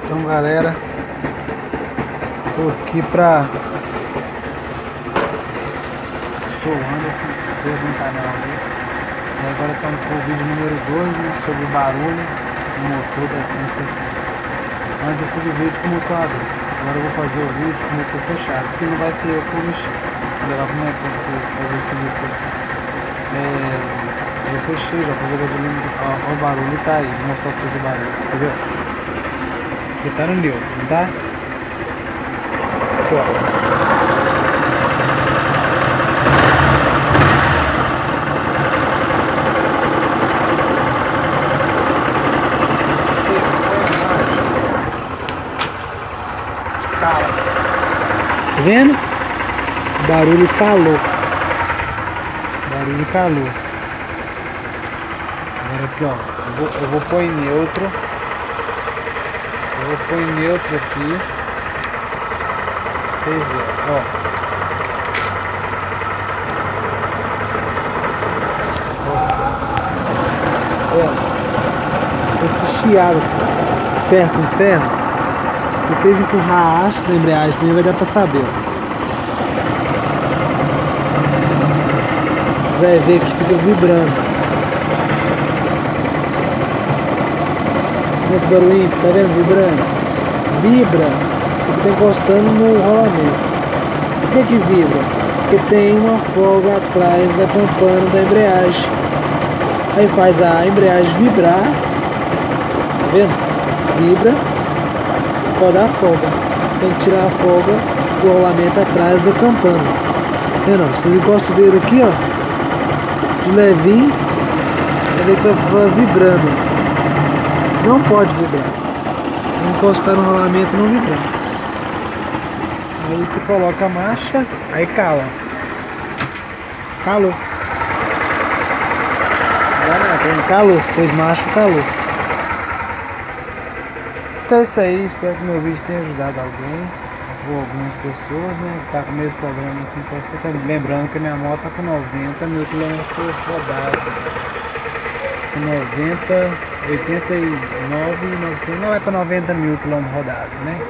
Então, galera, tô aqui pra... Sou o Anderson, se inscreva no canal aí. E agora estamos com o vídeo número 2, né, sobre o barulho do motor da 160. Antes eu fiz o vídeo com o motor aberto, agora eu vou fazer o vídeo com o motor fechado, porque não vai ser eu que vou mexer. Vou levar pro mecânico pra fazer esse serviço aí. Eu fechei, já pus a gasolina, ó, o barulho tá aí, vou mostrar pra vocês o barulho, entendeu? Porque tá no neutro, não tá? Aqui, ó. Tá vendo? Barulho calor. Barulho calor. Agora aqui, ó. Eu vou pôr em neutro. Eu vou pôr em neutro aqui. Vocês verem, ó. Esse chiado, ferro com ferro. Se vocês empurrar a haste da embreagem também vai dar pra saber. Vai ver que fica vibrando. Esse barulhinho, tá vendo? Vibrando. Vibra. Você tá encostando no rolamento. Por que que vibra? Porque tem uma folga atrás da campana da embreagem. Aí faz a embreagem vibrar. Tá vendo? Vibra. Pode dar folga. Tem que tirar a folga do rolamento atrás da campana. Tá vendo? Vocês encostam o dedo aqui, ó, de levinho, ele tá vibrando. Não pode vibrar. Encostar no rolamento não vibrar. Aí você coloca a marcha, aí cala. Calou. Agora tem calor, fez marcha, calor. Então é isso aí, espero que meu vídeo tenha ajudado alguém, ou algumas pessoas, né, que tá com o mesmo problema assim, 160. Lembrando que minha moto tá com 90 mil quilômetros rodados, com 90, 89.900, não vai para 90 mil quilômetros rodados, né.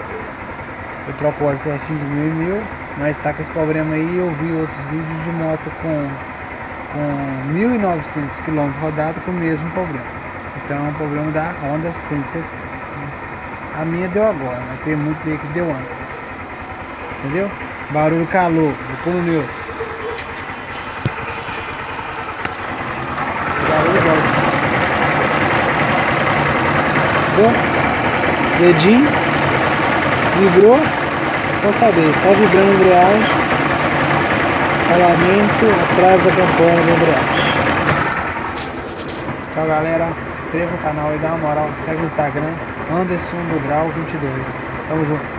Eu troco o óleo certinho de 1000 em 1000, mas tá com esse problema aí. Eu vi outros vídeos de moto com 1.900 quilômetros rodados com o mesmo problema. Então é um problema da Honda 160. A minha deu agora, mas tem muitos aí que deu antes. Entendeu? Barulho calor, vou pôr no neutro. Barulho bom. Entendeu? Dedinho. Vibrou. Vou saber, tá vibrando a embreagem. Rolamento atrás da campana da embreagem. Tchau, galera. Inscreva no canal e dá uma moral. Segue no Instagram. Anderson do Grau 22. Tamo junto.